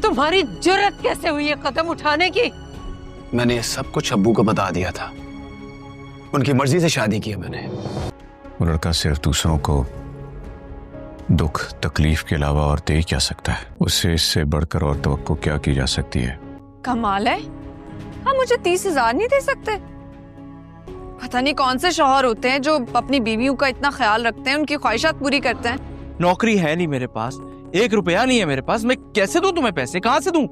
तुम्हारी जुर्रत कैसे हुई है कदम उठाने की? मैंने सब कुछ अब्बू को बता दिया था, उनकी मर्जी से शादी की है मैंने। वो लड़का सिर्फ दूसरों को दुख तकलीफ के अलावा और दे क्या सकता है, उससे इससे बढ़कर और तवक्को क्या की जा सकती है। कमाल है, हम मुझे 30,000 नहीं दे सकते? पता नहीं कौन से शौहर होते हैं जो अपनी बीवियों का इतना ख्याल रखते हैं, उनकी ख्वाहिशात पूरी करते हैं। नौकरी है नहीं मेरे पास, 1 रुपया नहीं है मेरे पास, मैं कैसे दूं तुम्हें पैसे, कहाँ से दूं?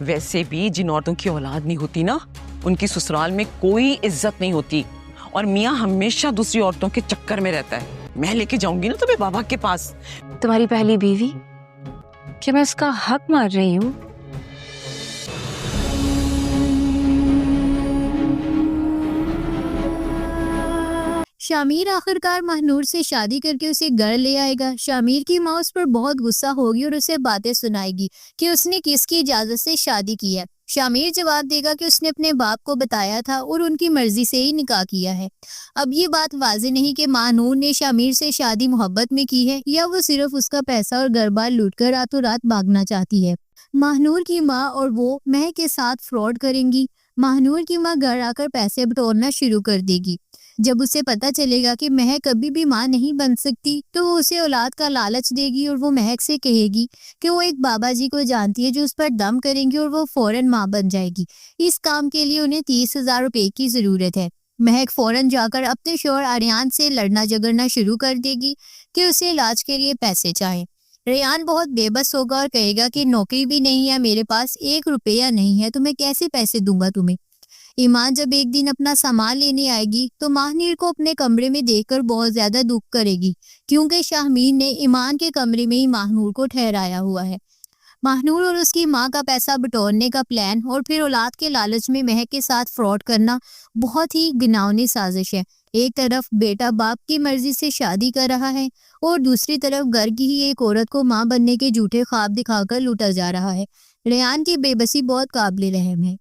वैसे भी जिन औरतों की औलाद नहीं होती ना, उनकी ससुराल में कोई इज्जत नहीं होती, और मियाँ हमेशा दूसरी औरतों के चक्कर में रहता है। मैं लेके जाऊंगी ना तुम्हें बाबा के पास। तुम्हारी पहली बीवी, क्या मैं उसका हक मार रही हूँ? शामिर आखिरकार महनूर से शादी करके उसे घर ले आएगा। शामिर की माँ उस पर बहुत गुस्सा होगी और उसे बातें सुनाएगी कि उसने किसकी इजाजत से शादी की है। शामिर जवाब देगा कि उसने अपने बाप को बताया था और उनकी मर्जी से ही निकाह किया है। अब ये बात वाज़ेह नहीं कि महनूर ने शामिर से शादी मोहब्बत में की है या वो सिर्फ उसका पैसा और घर बार लूट कर रातों रात भागना चाहती है। महनूर की माँ और वो महक के साथ फ्रॉड करेंगी। महनूर की माँ घर आकर पैसे बटोरना शुरू कर देगी। जब उसे पता चलेगा कि महक कभी भी माँ नहीं बन सकती, तो वो उसे औलाद का लालच देगी और वो महक से कहेगी कि वो एक बाबा जी को जानती है जो उस पर दम करेंगे और वो फौरन माँ बन जाएगी। इस काम के लिए उन्हें 30,000 रुपए की ज़रूरत है। महक फौरन जाकर अपने शौहर आर्यान से लड़ना झगड़ना शुरू कर देगी कि उसे इलाज के लिए पैसे चाहिए। रेयान बहुत बेबस होगा और कहेगा कि नौकरी भी नहीं है मेरे पास, 1 रुपया नहीं है, तो मैं कैसे पैसे दूंगा तुम्हें। ईमान जब एक दिन अपना सामान लेने आएगी तो महनीर को अपने कमरे में देखकर बहुत ज्यादा दुख करेगी, क्योंकि शाहमीर ने ईमान के कमरे में ही महनूर को ठहराया हुआ है। महनूर और उसकी माँ का पैसा बटोरने का प्लान और फिर औलाद के लालच में महक के साथ फ्रॉड करना बहुत ही घिनौनी साजिश है। एक तरफ बेटा बाप की मर्जी से शादी कर रहा है और दूसरी तरफ घर की ही एक औरत को माँ बनने के झूठे ख्वाब दिखाकर लूटा जा रहा है। रेयान की बेबसी बहुत काबिल रहम है।